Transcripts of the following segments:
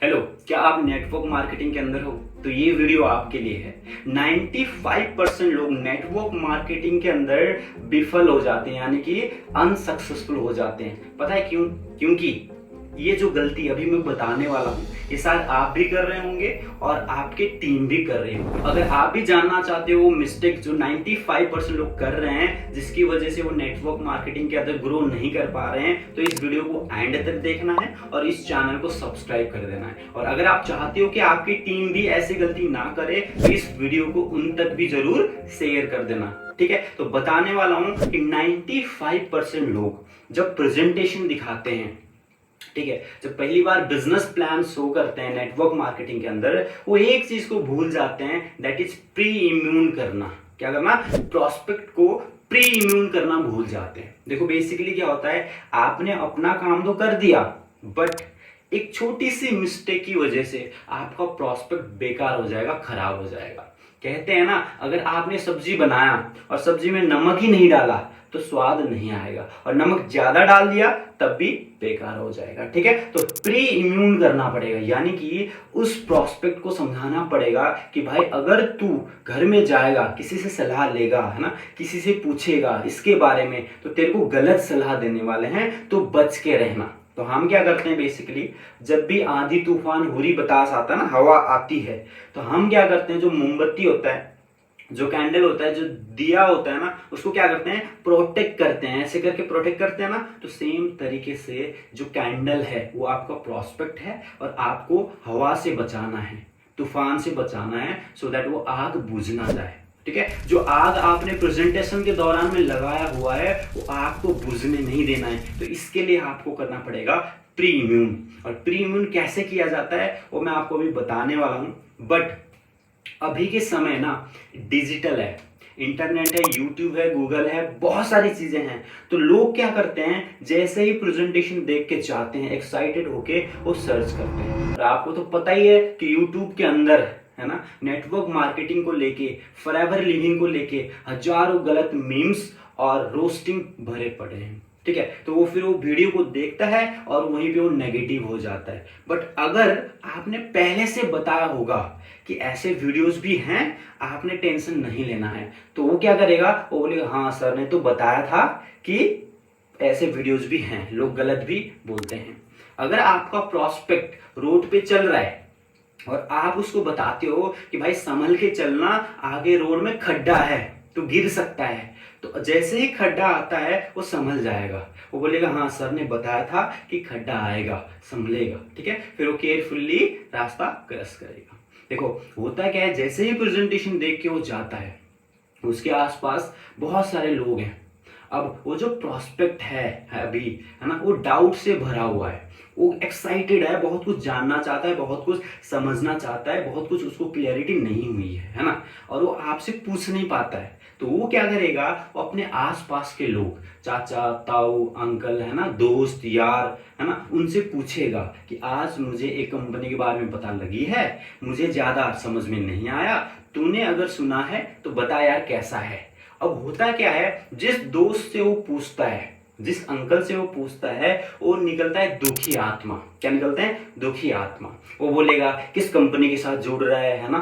Hello, क्या आप network marketing के अंदर हो? तो ये वीडियो आपके लिए है। 95% लोग नेटवर्क मार्केटिंग के अंदर विफल हो जाते हैं, यानी कि अनसक्सेसफुल हो जाते हैं। पता है क्यों? क्योंकि ये जो गलती अभी मैं बताने वाला हूँ, ये शायद आप भी कर रहे होंगे और आपके टीम भी कर रहे हो। अगर आप भी जानना चाहते हो वो मिस्टेक जो 95% लोग कर रहे हैं, जिसकी वजह से वो नेटवर्क मार्केटिंग के अंदर ग्रो नहीं कर पा रहे हैं, तो इस वीडियो को एंड तक देखना है और इस चैनल को सब्सक्राइब कर देना है। और अगर आप चाहते हो कि आपकी टीम भी ऐसी गलती ना करे, तो इस वीडियो को उन तक भी जरूर शेयर कर देना। ठीक है, तो बताने वाला हूं कि 95% लोग जब प्रेजेंटेशन दिखाते हैं, ठीक है, जब पहली बार बिजनेस प्लान शो करते हैं नेटवर्क मार्केटिंग के अंदर, वो एक चीज को भूल जाते हैं, दैट इज प्री इम्यून करना। क्या करना? प्रोस्पेक्ट को प्री इम्यून करना भूल जाते हैं। देखो बेसिकली क्या होता है, आपने अपना काम तो कर दिया, बट एक छोटी सी मिस्टेक की वजह से आपका प्रोस्पेक्ट बेकार हो जाएगा, खराब हो जाएगा। कहते हैं ना, अगर आपने सब्जी बनाया और सब्जी में नमक ही नहीं डाला तो स्वाद नहीं आएगा, और नमक ज्यादा डाल दिया तब भी बेकार हो जाएगा। ठीक है, तो प्री इम्यून करना पड़ेगा, यानी कि उस प्रोस्पेक्ट को समझाना पड़ेगा कि भाई अगर तू घर में जाएगा, किसी से सलाह लेगा, है ना, किसी से पूछेगा इसके बारे में, तो तेरे को गलत सलाह देने वाले हैं, तो बच के रहना। तो हम क्या करते हैं बेसिकली, जब भी आंधी तूफान हुरी बतास आता है ना, हवा आती है, तो हम क्या करते हैं, जो मोमबत्ती होता है, जो कैंडल होता है, जो दिया होता है ना, उसको क्या करते हैं, प्रोटेक्ट करते हैं। ऐसे करके प्रोटेक्ट करते हैं ना, तो सेम तरीके से जो कैंडल है वो आपका प्रोस्पेक्ट है, और आपको हवा से बचाना है, तूफान से बचाना है, सो दैट वो आग बुझ ना जाए। ठीक है, जो आग आपने प्रेजेंटेशन के दौरान में लगाया हुआ है, वो आग को बुझने नहीं देना है। तो इसके लिए आपको करना पड़ेगा प्री इम्यून। और प्री इम्यून कैसे किया जाता है वो मैं आपको अभी बताने वाला हूं। बट अभी के समय ना डिजिटल है, इंटरनेट है, यूट्यूब है, गूगल है, बहुत सारी चीजें हैं। तो लोग क्या करते हैं, जैसे ही प्रेजेंटेशन देख के चाहते हैं, एक्साइटेड होके वो सर्च करते हैं। और आपको तो पता ही है कि यूट्यूब के अंदर, है ना, नेटवर्क मार्केटिंग को लेके, फॉरएवर लिविंग को लेके हजारों गलत मीम्स और रोस्टिंग भरे पड़े हैं। ठीक है, तो वो फिर वो वीडियो को देखता है और वहीं पे वो नेगेटिव हो जाता है। बट अगर आपने पहले से बताया होगा कि ऐसे वीडियोस भी हैं, आपने टेंशन नहीं लेना है, तो वो क्या करेगा, वो बोलेगा हाँ सर ने तो बताया था कि ऐसे वीडियोस भी हैं, लोग गलत भी बोलते हैं। अगर आपका प्रोस्पेक्ट रोड पे चल रहा है और आप उसको बताते हो कि भाई संभल के चलना, आगे रोड में खड्डा है तो गिर सकता है, तो जैसे ही खड्डा आता है वो संभल जाएगा, वो बोलेगा हाँ सर ने बताया था कि खड्डा आएगा, संभलेगा। ठीक है, फिर वो केयरफुल्ली रास्ता क्रॉस करेगा। देखो होता क्या है, जैसे ही प्रेजेंटेशन देख के वो जाता है, उसके आसपास बहुत सारे लोग हैं। अब वो जो प्रोस्पेक्ट है अभी, है ना, वो डाउट से भरा हुआ है, वो एक्साइटेड है, बहुत कुछ जानना चाहता है, बहुत कुछ समझना चाहता है, बहुत कुछ उसको क्लियरिटी नहीं हुई है ना, और वो आपसे पूछ नहीं पाता है। तो वो क्या करेगा, वो अपने आसपास के लोग, चाचा, ताऊ, अंकल, है ना, दोस्त, यार, है ना, उनसे पूछेगा कि आज मुझे एक कंपनी के बारे में पता लगी है, मुझे ज्यादा समझ में नहीं आया, तूने अगर सुना है तो बता यार कैसा है। अब होता क्या है, जिस दोस्त से वो पूछता है, जिस अंकल से वो पूछता है, वो निकलता है दुखी आत्मा। क्या निकलता है? दुखी आत्मा। वो बोलेगा किस कंपनी के साथ जुड़ रहा है ना,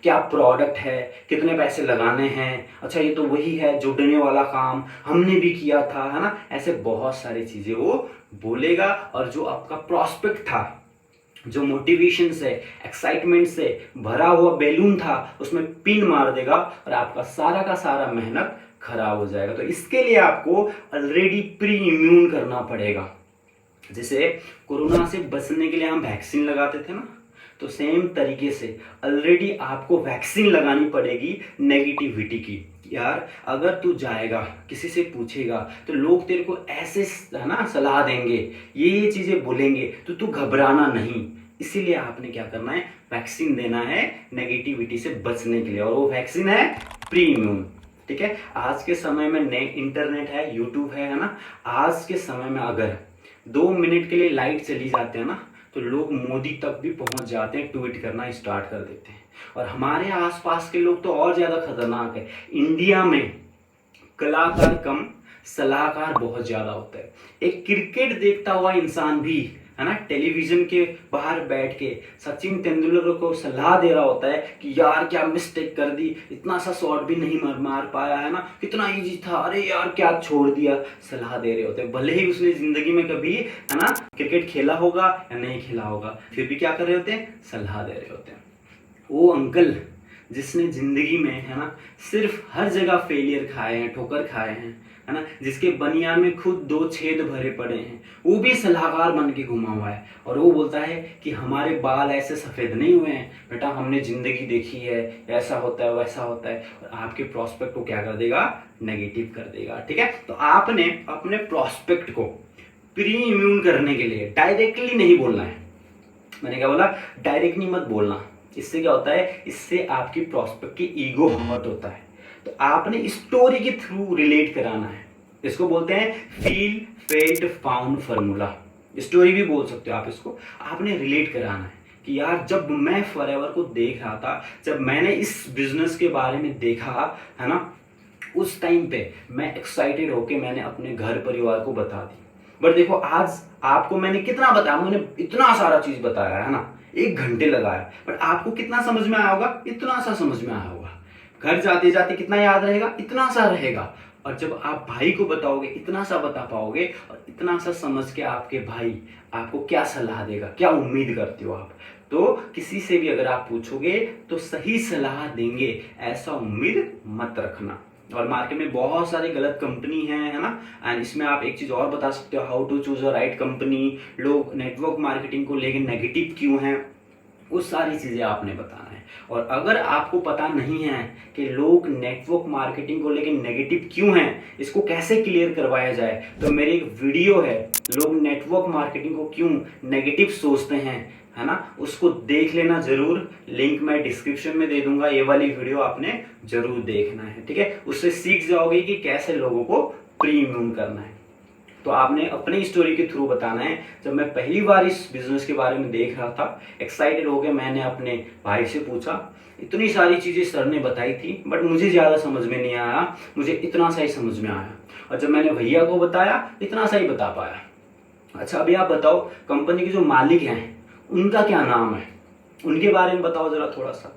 क्या प्रोडक्ट है, कितने पैसे लगाने हैं, अच्छा ये तो वही है जुड़ने वाला काम, हमने भी किया था, है ना, ऐसे बहुत सारी चीजें वो बोलेगा। और जो आपका प्रोस्पेक्ट था, जो मोटिवेशन से, एक्साइटमेंट से भरा हुआ बैलून था, उसमें पिन मार देगा और आपका सारा का सारा मेहनत खराब हो जाएगा। तो इसके लिए आपको ऑलरेडी प्री इम्यून करना पड़ेगा। जैसे कोरोना से बचने के लिए हम वैक्सीन लगाते थे ना, तो सेम तरीके से ऑलरेडी आपको वैक्सीन लगानी पड़ेगी नेगेटिविटी की। यार अगर तू जाएगा, किसी से पूछेगा, तो लोग तेरे को ऐसे, है ना, सलाह देंगे, ये चीजें बोलेंगे, तो तू घबराना नहीं। इसीलिए आपने क्या करना है, वैक्सीन देना है नेगेटिविटी से बचने के लिए, और वो वैक्सीन है प्री इम्यून। ठीक है, आज के समय में इंटरनेट है, यूट्यूब है ना, आज के समय में अगर 2 मिनट के लिए लाइट चली जाते हैं ना, तो लोग मोदी तक भी पहुंच जाते हैं, ट्वीट करना स्टार्ट कर देते हैं। और हमारे आसपास के लोग तो और ज्यादा खतरनाक है। इंडिया में कलाकार कम, सलाहकार बहुत ज्यादा होता है। एक क्रिकेट देखता हुआ इंसान भी है ना, टेलीविजन के बाहर बैठ के सचिन तेंदुलकर को सलाह दे रहा होता है कि यार क्या मिस्टेक कर दी, इतना सा शॉट भी नहीं मार पाया, है ना, कितना इजी था, अरे यार क्या छोड़ दिया, सलाह दे रहे होते हैं। भले ही उसने जिंदगी में कभी, है ना, क्रिकेट खेला होगा या नहीं खेला होगा, फिर भी क्या कर रहे होते हैं, सलाह दे रहे होते हैं। वो अंकल जिसने जिंदगी में, है ना, सिर्फ हर जगह फेलियर खाए हैं, ठोकर खाए हैं, है ना, जिसके बनियान में खुद 2 छेद भरे पड़े हैं, वो भी सलाहकार बन के घुमा हुआ है और वो बोलता है कि हमारे बाल ऐसे सफेद नहीं हुए हैं बेटा, हमने जिंदगी देखी है, ऐसा होता है वैसा होता है, और आपके प्रोस्पेक्ट को क्या कर देगा, नेगेटिव कर देगा। ठीक है, तो आपने अपने प्रोस्पेक्ट को प्री इम्यून करने के लिए डायरेक्टली नहीं बोलना है। मैंने क्या बोला, डायरेक्टली मत बोलना। इससे क्या होता है, इससे आपकी प्रोस्पेक्ट की ईगो हर्ट होता है। तो आपने स्टोरी के थ्रू रिलेट कराना है। इसको बोलते हैं feel felt found formula. Story भी बोल सकते हो आप इसको। आपने रिलेट कराना है कि यार जब मैं फॉरएवर को देख रहा था, जब मैंने इस बिजनेस के बारे में देखा, है ना, उस टाइम पे मैं एक्साइटेड होके मैंने अपने घर परिवार को बता दी। बट देखो आज आपको मैंने कितना बताया, मैंने इतना सारा चीज बताया, है ना, 1 घंटे लगाया, बट आपको कितना समझ में आया होगा, इतना सा समझ में आया होगा। घर जाते जाते कितना याद रहेगा, इतना सा रहेगा। और जब आप भाई को बताओगे, इतना सा बता पाओगे, और इतना सा समझ के आपके भाई आपको क्या सलाह देगा, क्या उम्मीद करते हो आप। तो किसी से भी अगर आप पूछोगे तो सही सलाह देंगे, ऐसा उम्मीद मत रखना। और मार्केट में बहुत सारी गलत कंपनी है ना, एंड इसमें आप एक चीज और बता सकते हो, how to choose a right company. लोग नेटवर्क मार्केटिंग को लेकर नेगेटिव क्यों हैं, वो सारी चीजें आपने बताना है। और अगर आपको पता नहीं है कि लोग नेटवर्क मार्केटिंग को लेकर नेगेटिव क्यों हैं, इसको कैसे क्लियर करवाया जाए, तो मेरी एक वीडियो है, लोग नेटवर्क मार्केटिंग को क्यों नेगेटिव सोचते हैं, है ना, उसको देख लेना जरूर। लिंक मैं डिस्क्रिप्शन में दे दूंगा, ये वाली वीडियो आपने जरूर देखना है। ठीक है, उससे सीख जाओगे कि कैसे लोगों को प्री इम्यून करना है। तो आपने अपनी स्टोरी के थ्रू बताना है। जब मैं पहली बार इस बिजनेस के बारे में देख रहा था, एक्साइटेड हो गया, मैंने अपने भाई से पूछा, इतनी सारी चीजें सर ने बताई थी, बट मुझे ज्यादा समझ में नहीं आया, मुझे इतना सा ही समझ में आया। और जब मैंने भैया को बताया, इतना सा ही बता पाया। अच्छा अभी आप बताओ, कंपनी के जो मालिक हैं उनका क्या नाम है, उनके बारे में बताओ जरा थोड़ा सा।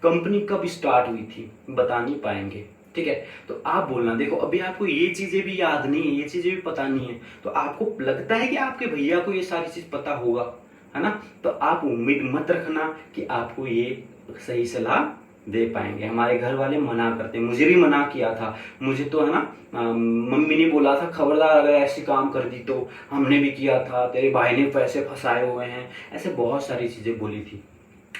कंपनी कब स्टार्ट हुई थी, बता नहीं पाएंगे। ठीक है, तो आप बोलना, देखो अभी आपको ये चीजें भी याद नहीं है, ये चीजें भी पता नहीं है, तो आपको लगता है कि आपके भैया को ये सारी चीज पता होगा, है ना, तो आप उम्मीद मत रखना कि आपको ये सही सलाह दे पाएंगे। हमारे घर वाले मना करते हैं, मुझे भी मना किया था, मुझे तो, है ना, मम्मी ने बोला था खबरदार अगर ऐसे काम कर दी तो, हमने भी किया था, तेरे भाई ने पैसे फंसाए हुए हैं, ऐसे बहुत सारी चीजें बोली थी।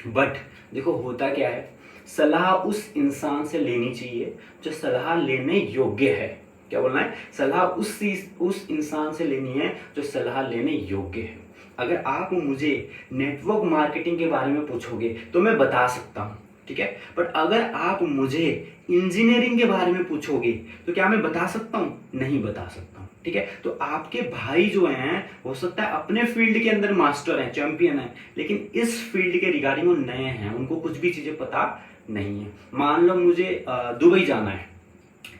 बट देखो होता क्या है, सलाह उस इंसान से लेनी चाहिए जो सलाह लेने योग्य है। क्या बोलना है, सलाह उस इंसान से लेनी है जो सलाह लेने योग्य है। अगर आप मुझे नेटवर्क मार्केटिंग के बारे में पूछोगे तो मैं बता सकता हूँ, ठीक है, बट अगर आप मुझे इंजीनियरिंग के बारे में पूछोगे तो क्या मैं बता सकता हूँ, नहीं बता सकता हूँ। ठीक है, तो आपके भाई जो हैं हो सकता है अपने फील्ड के अंदर मास्टर हैं, चैंपियन हैं, लेकिन इस फील्ड के रिगार्डिंग वो नए हैं, उनको कुछ भी चीजें पता नहीं है। मान लो मुझे दुबई जाना है,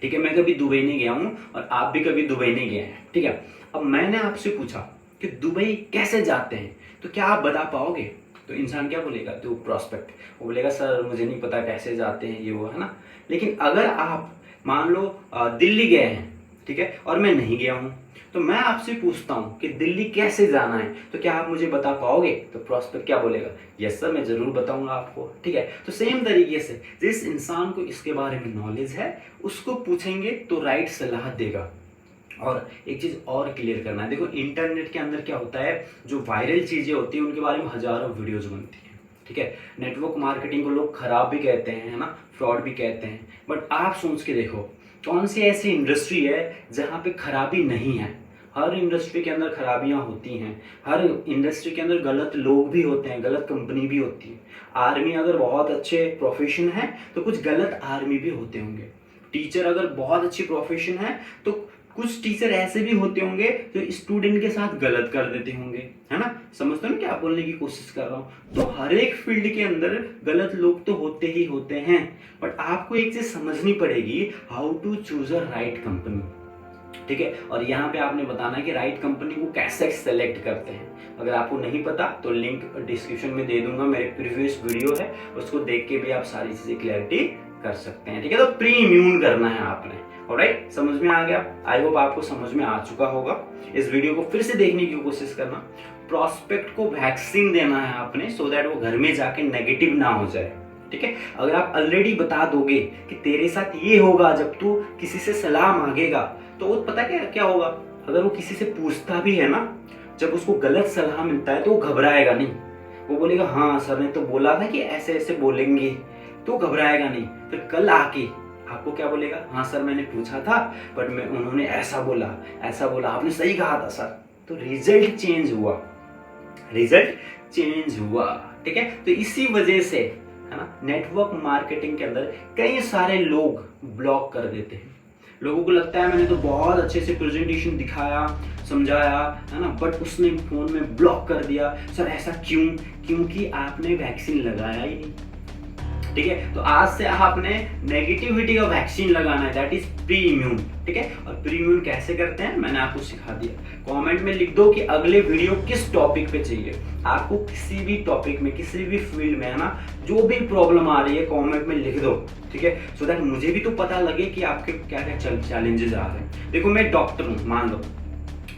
ठीक है, मैं कभी दुबई नहीं गया हूं और आप भी कभी दुबई नहीं गए हैं। ठीक है, अब मैंने आपसे पूछा कि दुबई कैसे जाते हैं, तो क्या आप बता पाओगे? तो इंसान क्या बोलेगा, तो प्रोस्पेक्ट वो बोलेगा सर मुझे नहीं पता कैसे जाते हैं, ये वो, है ना। लेकिन अगर आप मान लो दिल्ली गए हैं, ठीक है, और मैं नहीं गया हूं, तो मैं आपसे पूछता हूं कि दिल्ली कैसे जाना है, तो क्या आप मुझे बता पाओगे? तो प्रोस्पेक्ट क्या बोलेगा, यस सर मैं जरूर बताऊंगा आपको। ठीक है, तो सेम तरीके से जिस इंसान को इसके बारे में नॉलेज है उसको पूछेंगे तो राइट सलाह देगा। और एक चीज और क्लियर करना है, देखो इंटरनेट के अंदर क्या होता है, जो वायरल चीजें होती है उनके बारे में हजारों वीडियोज बनती है। ठीक है, नेटवर्क मार्केटिंग को लोग खराब भी कहते हैं, है ना, फ्रॉड भी कहते हैं, बट आप सोच के देखो कौन सी ऐसी इंडस्ट्री है जहां पे खराबी नहीं है। हर इंडस्ट्री के अंदर खराबियां होती हैं, हर इंडस्ट्री के अंदर गलत लोग भी होते हैं, गलत कंपनी भी होती है। आर्मी अगर बहुत अच्छे प्रोफेशन है तो कुछ गलत आर्मी भी होते होंगे। टीचर अगर बहुत अच्छी प्रोफेशन है तो कुछ टीचर ऐसे भी होते होंगे जो स्टूडेंट के साथ गलत कर देते होंगे, है ना। समझते हो ना क्या बोलने की कोशिश कर रहा हूं। तो हर एक फील्ड के अंदर गलत लोग तो होते ही होते हैं, बट आपको एक चीज समझनी पड़ेगी, how to choose a right company. ठीक है। और यहाँ पे आपने बताना है कि राइट कंपनी को कैसे सेलेक्ट करते हैं। अगर आपको नहीं पता तो लिंक डिस्क्रिप्शन में दे दूंगा, मेरे प्रीवियस वीडियो है, उसको देख के भी आप सारी चीजें क्लैरिटी कर सकते हैं। ठीक है, तो प्री इम्यून करना है आपने। ऑलराइट, समझ में आ गया? आई होप आपको समझ में आ चुका होगा। इस वीडियो को फिर से देखने की कोशिश करना। प्रोस्पेक्ट को वैक्सीन देना है आपने, सो दैट वो घर में जाके नेगेटिव ना हो जाए। ठीक है, अगर आप ऑलरेडी बता दोगे कि तेरे साथ ये होगा जब तू किसी से सलाह मांगेगा, तो वो पता क्या होगा, अगर वो किसी से पूछता भी है ना, जब उसको गलत सलाह मिलता है तो वो घबराएगा नहीं। वो बोलेगा हाँ सर ने तो बोला था कि ऐसे ऐसे बोलेंगे, तो घबराएगा नहीं। फिर कल आके आपको क्या बोलेगा, हाँ सर मैंने पूछा था बट उन्होंने ऐसा बोला, आपने सही कहा था सर। तो रिजल्ट चेंज हुआ, ठीक है। तो इसी वजह से है ना, नेटवर्क मार्केटिंग के अंदर कई सारे लोग ब्लॉक कर देते हैं। लोगों को लगता है मैंने तो बहुत अच्छे से प्रेजेंटेशन दिखाया, समझाया, है ना, बट उसने फोन में ब्लॉक कर दिया। सर ऐसा क्यों? क्योंकि आपने वैक्सीन लगाया ही नहीं। ठीक है, तो आज से आपने नेगेटिविटी का वैक्सीन लगाना है, दैट इज प्री इम्यून। ठीक है, और प्री इम्यून कैसे करते हैं मैंने आपको सिखा दिया। कमेंट में लिख दो कि अगले वीडियो किस टॉपिक पे चाहिए। आपको किसी भी टॉपिक में, किसी भी फील्ड में, है ना, जो भी प्रॉब्लम आ रही है कमेंट में लिख दो। ठीक है, सो दैट मुझे भी तो पता लगे कि आपके क्या क्या चैलेंजेस आ रहे हैं। देखो मैं डॉक्टर हूँ, मान लो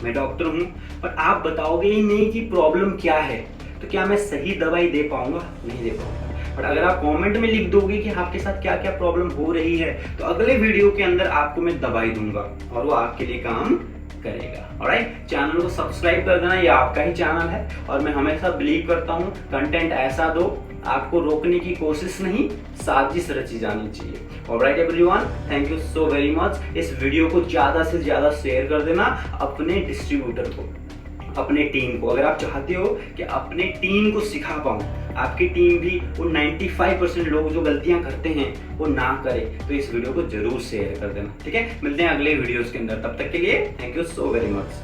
मैं डॉक्टर हूँ, पर आप बताओगे ही नहीं कि प्रॉब्लम क्या है, तो क्या मैं सही दवाई दे पाऊंगा? नहीं दे पाऊंगा। बट अगर आप कमेंट में लिख दोगे कि आपके साथ क्या क्या प्रॉब्लम हो रही है, तो अगले वीडियो के अंदर आपको मैं दवाई दूंगा और वो आपके लिए काम करेगा। ऑलराइट, चैनल को सब्सक्राइब कर देना, ये आपका ही चैनल है और मैं हमेशा बिलीव करता हूँ कंटेंट ऐसा दो आपको रोकने की कोशिश नहीं, साजिश रची जानी चाहिए। Alright everyone, thank you so very much. इस वीडियो को ज्यादा से ज्यादा शेयर कर देना अपने डिस्ट्रीब्यूटर को, अपने टीम को। अगर आप चाहते हो कि अपने टीम को सिखा पाऊं, आपकी टीम भी वो 95% लोग जो गलतियां करते हैं वो ना करे, तो इस वीडियो को जरूर शेयर कर देना। ठीक है, मिलते हैं अगले वीडियोस के अंदर, तब तक के लिए thank you so very much.